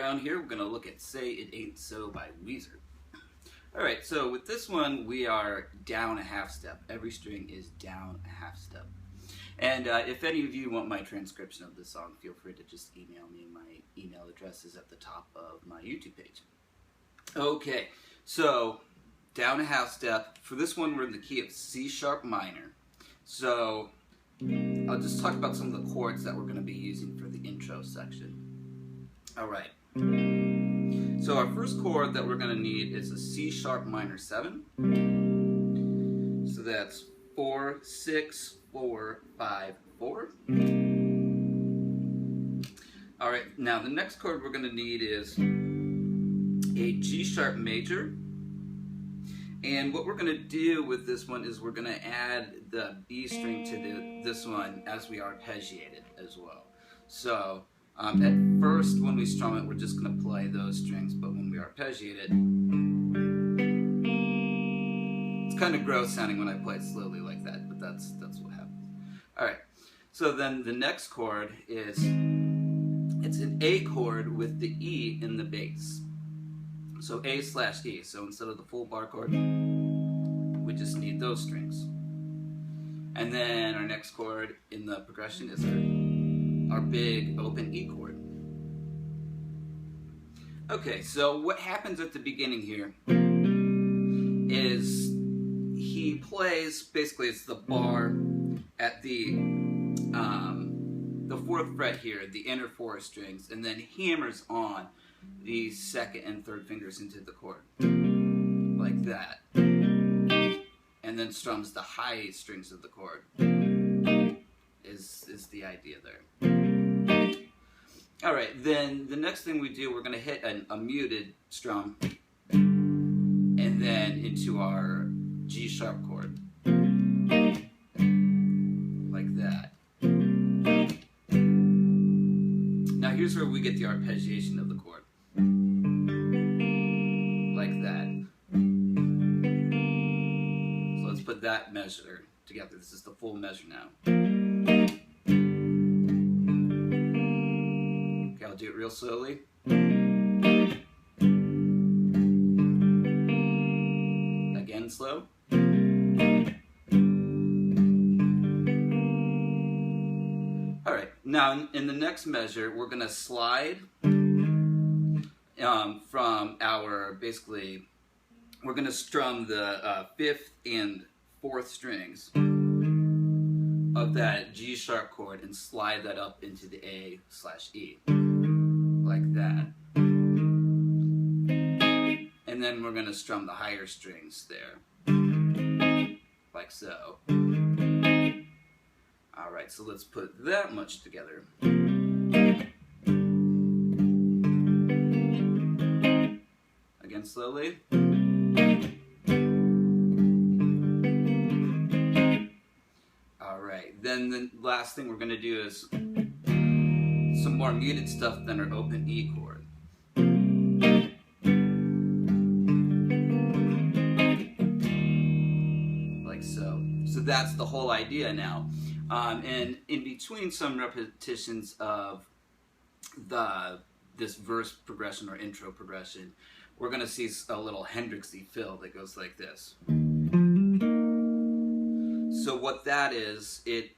around here, we're going to look at Say It Ain't So by Weezer. Alright, so with this one, we are down a half step. Every string is down a half step. And if any of you want my transcription of this song, feel free to just email me. My email address is at the top of my YouTube page. Okay, so down a half step. For this one, we're in the key of C sharp minor. So I'll just talk about some of the chords that we're going to be using for the intro section. Alright. So our first chord that we're going to need is a C sharp minor 7. So that's 4, 6, 4, 5, 4. Alright, now the next chord we're going to need is a G sharp major. And what we're going to do with this one is we're going to add the B string to this one as we arpeggiate it as well. So at first, when we strum it, we're just going to play those strings, but when we arpeggiate it, it's kind of gross sounding when I play it slowly like that, but that's what happens. Alright, so then the next chord is, it's an A chord with the E in the bass. So A slash E, so instead of the full bar chord, we just need those strings. And then our next chord in the progression is our big open E chord. Okay, so what happens at the beginning here is he plays, basically it's the bar at the 4th fret here, the inner 4 strings, and then hammers on the 2nd and 3rd fingers into the chord, like that, and then strums the high strings of the chord. Is the idea there. Alright, then the next thing we do, we're going to hit a muted strum and then into our G sharp chord, like that. Now here's where we get the arpeggiation of the chord, like that. So let's put that measure together. This is the full measure now. Okay, I'll do it real slowly. Again, slow. Alright, now in the next measure, we're going to slide from our, basically, we're going to strum the 5th and 4th strings of that G sharp chord and slide that up into the A slash E, like that. And then we're going to strum the higher strings there, like so. Alright, so let's put that much together. Again, slowly. Alright, then the last thing we're going to do is some more muted stuff than our open E chord. Like so. So that's the whole idea now. And in between some repetitions of this verse progression or intro progression, we're going to see a little Hendrixy fill that goes like this. So what that is, it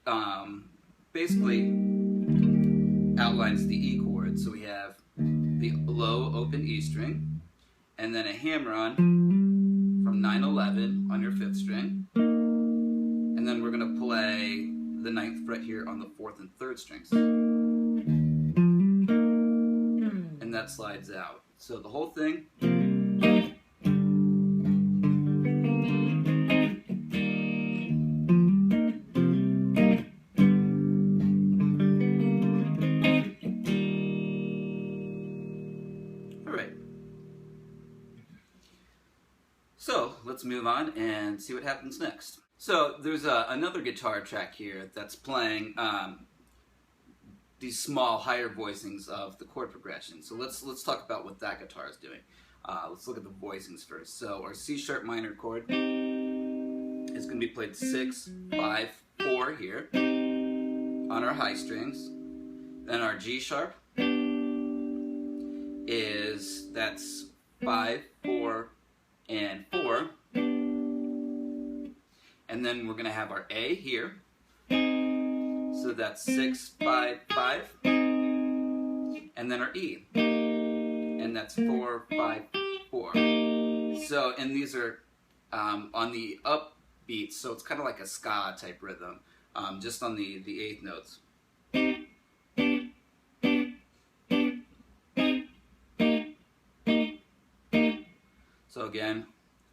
basically outlines the E chord. So we have the low open E string, and then a hammer-on from 9/11 on your 5th string, and then we're going to play the 9th fret here on the 4th and 3rd strings, and that slides out. So the whole thing. Alright. So let's move on and see what happens next. So there's another guitar track here that's playing these small higher voicings of the chord progression. So let's talk about what that guitar is doing. Let's look at the voicings first. So our C sharp minor chord is going to be played 6, 5, 4 here on our high strings. Then our G sharp, is, that's 5, 4, and 4. And then we're going to have our A here. So that's 6, 5, 5. And then our E. And that's 4, 5, 4. So, and these are on the upbeat, so it's kind of like a ska type rhythm, just on the 8th notes. So again,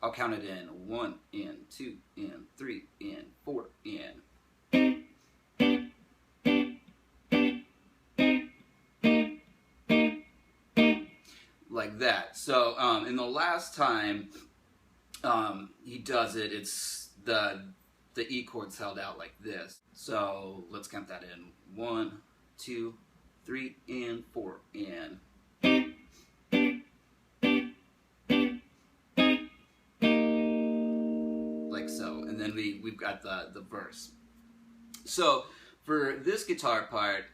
I'll count it in 1 and 2 and 3 and 4 and. Like that. So, in the last time he does it, it's the E chord's held out like this. So let's count that in 1, 2, 3, and 4 and. Like so, and then we've got the verse. So for this guitar part,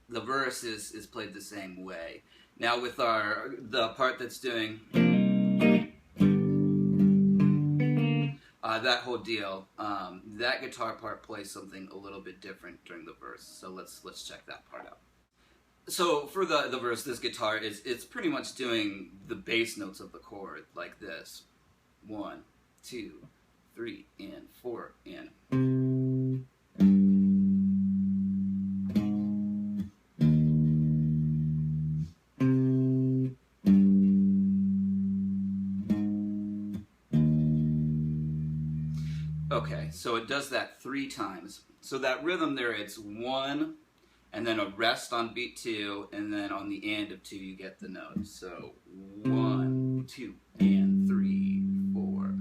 the verse is played the same way. Now with the part that's doing that whole deal, that guitar part plays something a little bit different during the verse. So let's check that part out. So for the verse, this guitar it's pretty much doing the bass notes of the chord like this: 1, 2, 3, and 4 and. Okay, so it does that 3 times. So that rhythm there, it's 1, and then a rest on beat 2, and then on the end of 2 you get the notes. So 1, 2, and 3, 4.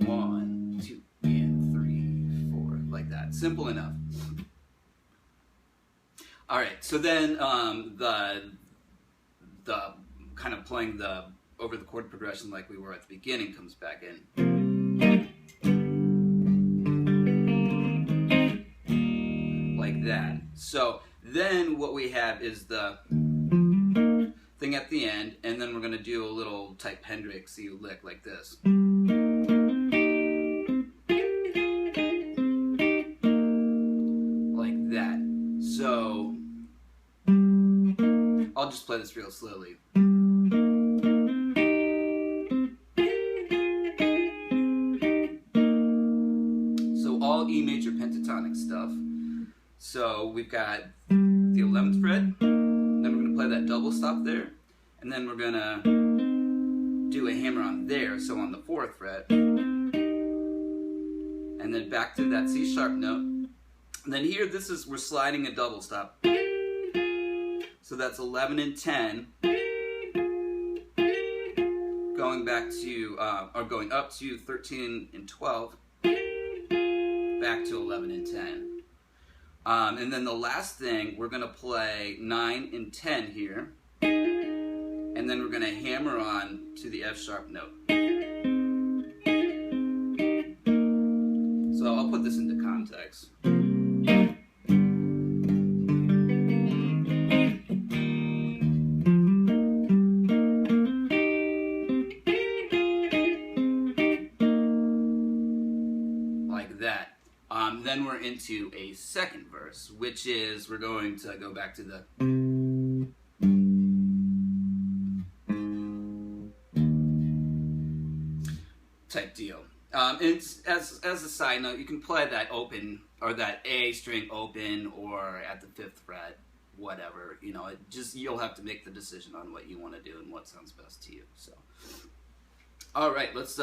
1, 2, and 3, 4. Like that. Simple enough. Alright, so then the kind of playing the over the chord progression like we were at the beginning comes back in. That. So then what we have is the thing at the end, and then we're going to do a little type Hendrixy lick like this. Like that. So I'll just play this real slowly. So all E major pentatonic stuff. So we've got the 11th fret, then we're going to play that double stop there, and then we're going to do a hammer on there, so on the 4th fret, and then back to that C sharp note. And then here, we're sliding a double stop. So that's 11 and 10, going back to, or going up to 13 and 12, back to 11 and 10. And then the last thing, we're going to play 9 and 10 here, and then we're going to hammer on to the F sharp note. So I'll put this into context. Like that. Then we're into a second verse, which is, we're going to go back to the type deal. It's, as a side note, you can play that open, or that A string open, or at the 5th fret, whatever. You know, you'll have to make the decision on what you want to do and what sounds best to you. So, all right, let's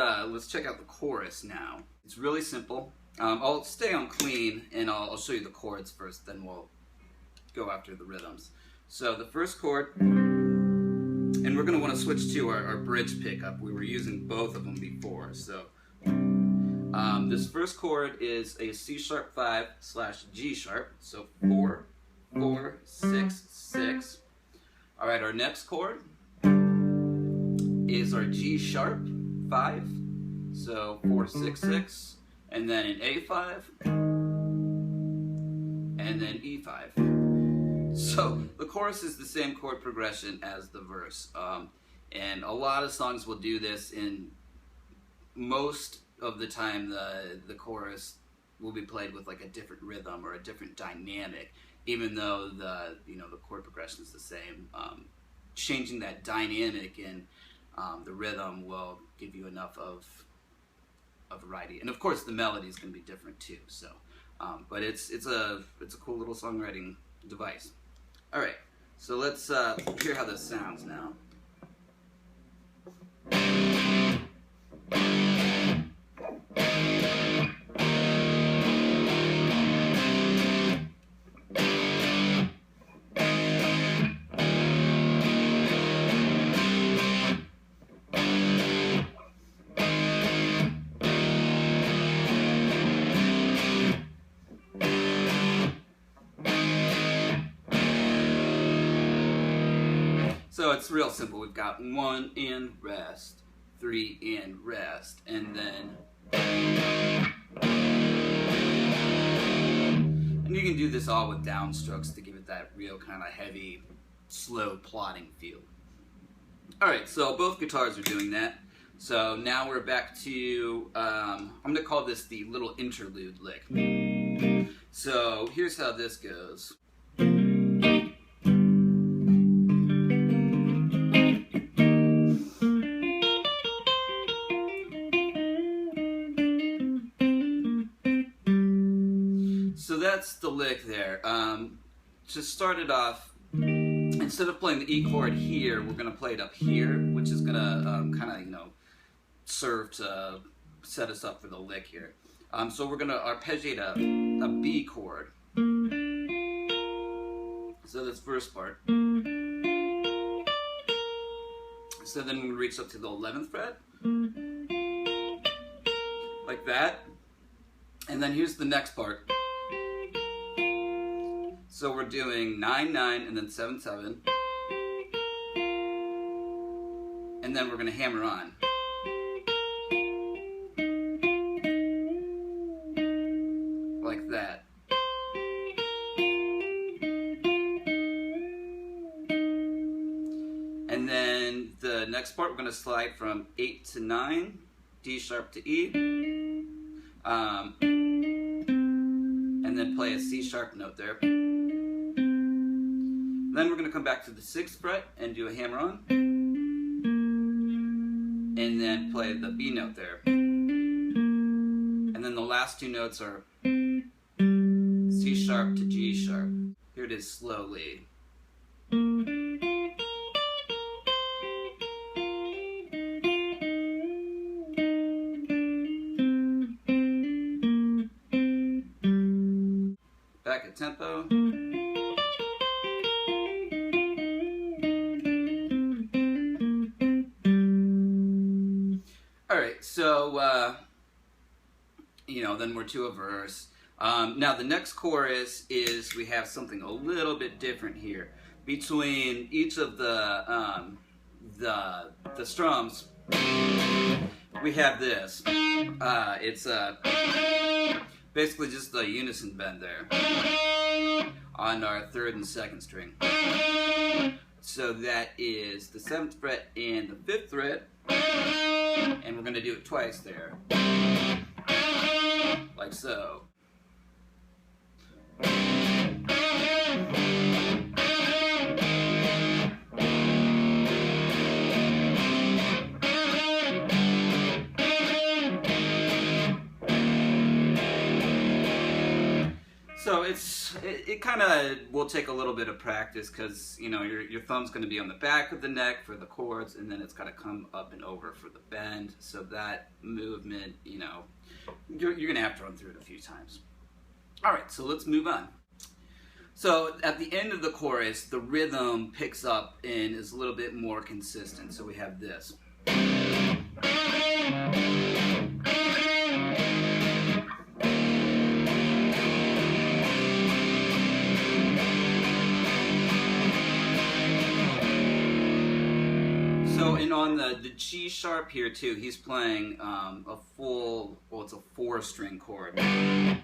check out the chorus now. It's really simple. I'll stay on clean, and I'll show you the chords first, then we'll go after the rhythms. So the first chord, and we're going to want to switch to our bridge pickup. We were using both of them before. So this first chord is a C sharp 5 / G sharp, so 4, 4, 6, 6. All right, our next chord is our G sharp 5, so 4, 6, 6. And then an A5, and then E5. So the chorus is the same chord progression as the verse, and a lot of songs will do this. In most of the time, the chorus will be played with like a different rhythm or a different dynamic, even though the chord progression is the same. Changing that dynamic in the rhythm will give you enough of variety, and of course the melody is going to be different too. So, but it's a cool little songwriting device. All right, so let's hear how this sounds now. So it's real simple. We've got 1 and rest, 3 and rest, and then, and you can do this all with downstrokes to give it that real kind of heavy, slow plodding feel. Alright, so both guitars are doing that. So now we're back to, I'm going to call this the little interlude lick. So here's how this goes. So that's the lick there. To start it off, instead of playing the E chord here, we're going to play it up here, which is going to kind of, serve to set us up for the lick here. So we're going to arpeggiate a B chord. So that's first part. So then we reach up to the 11th fret, like that. And then here's the next part. So we're doing 9, 9, and then 7, 7. And then we're going to hammer on. Like that. And then the next part, we're going to slide from 8 to 9, D sharp to E. And then play a C sharp note there. Then we're going to come back to the 6th fret and do a hammer on. And then play the B note there. And then the last two notes are C sharp to G sharp. Here it is slowly. Back at tempo. Alright, so, then we're to a verse. Now the next chorus is, we have something a little bit different here. Between each of the strums, we have this. It's basically just the unison bend there on our 3rd and 2nd string. So that is the 7th fret and the 5th fret, and we're going to do it twice there, like so. So it kind of will take a little bit of practice, because your thumb's going to be on the back of the neck for the chords, and then it's got to come up and over for the bend. So that movement, you're going to have to run through it a few times. All right, so let's move on. So at the end of the chorus, the rhythm picks up and is a little bit more consistent. So we have this. So, and on the G sharp here too, he's playing a full, well, it's a 4-string chord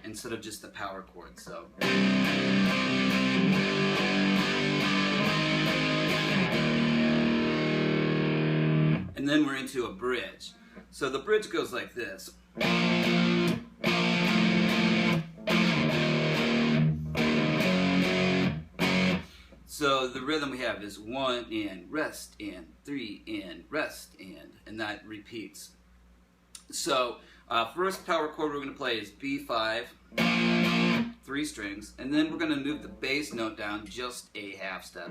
instead of just the power chord. So. and then we're into a bridge. So the bridge goes like this. So the rhythm we have is 1 and rest and 3 and rest and that repeats. So first power chord we're going to play is B5, 3 strings, and then we're going to move the bass note down just a half step.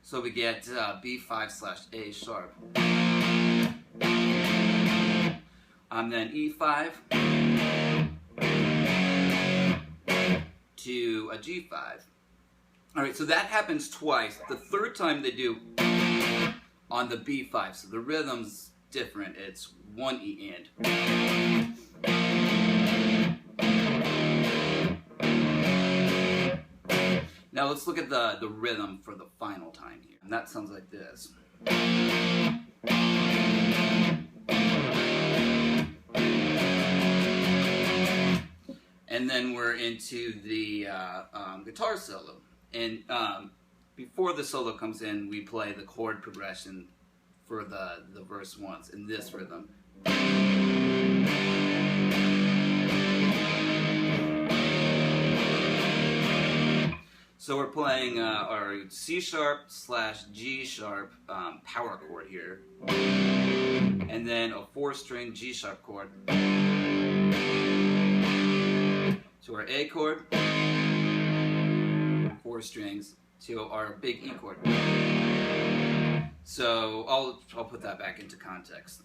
So we get B5/A sharp. Then E5 to a G5. Alright, so that happens twice. The third time they do on the B5, so the rhythm's different. It's 1 E and. Now let's look at the rhythm for the final time here. And that sounds like this. And then we're into the guitar solo. And before the solo comes in, we play the chord progression for the verse once in this rhythm. So we're playing our C#/G# power chord here, and then a 4-string G# chord to our A chord, 4 strings to our big E chord. So I'll put that back into context.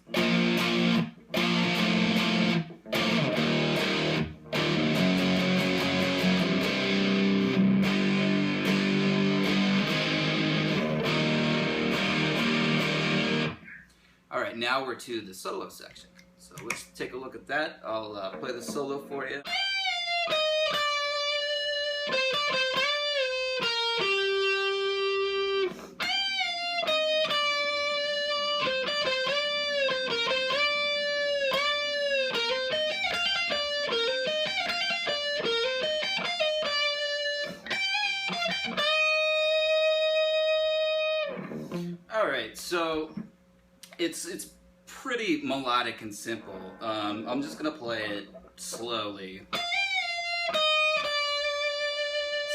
Alright, now we're to the solo section. So let's take a look at that. I'll play the solo for you. Alright, so it's pretty melodic and simple. I'm just gonna play it slowly.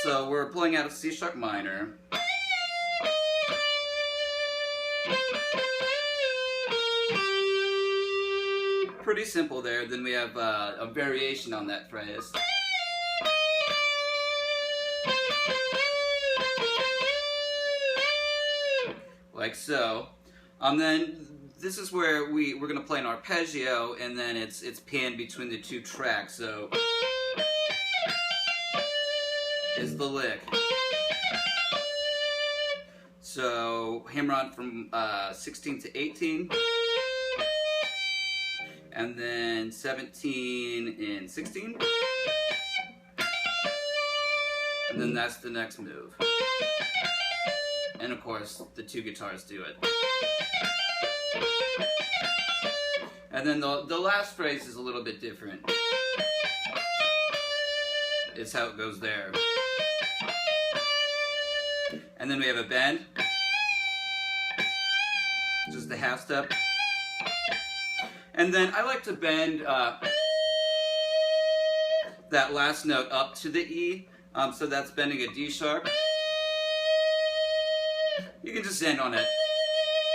So we're playing out of C# minor. Pretty simple there. Then we have a variation on that phrase. Like so. Then this is where we're going to play an arpeggio, and then it's panned between the 2 tracks. So is the lick. So hammer on from 16 to 18, and then 17 and 16, and then that's the next move. And of course, the 2 guitars do it. And then the last phrase is a little bit different. It's how it goes there. And then we have a bend. Just a half step. And then I like to bend that last note up to the E. So that's bending a D sharp. You can just end on it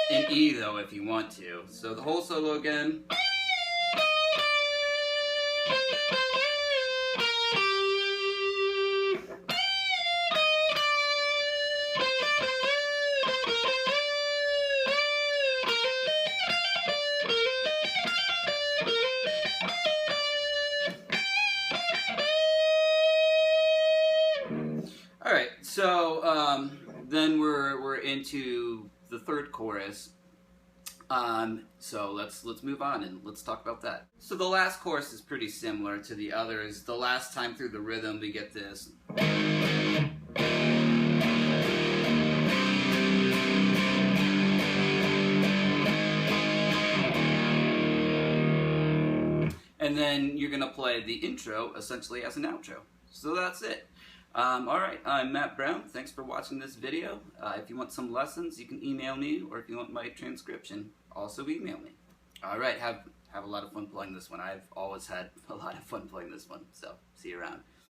in E though if you want to. So the whole solo again. Alright, so then we're into the third chorus. So let's move on and let's talk about that. So the last chorus is pretty similar to the others. The last time through the rhythm we get this. And then you're going to play the intro essentially as an outro. So that's it. Alright, I'm Matt Brown. Thanks for watching this video. If you want some lessons, you can email me, or if you want my transcription, also email me. Alright, have a lot of fun playing this one. I've always had a lot of fun playing this one, so see you around.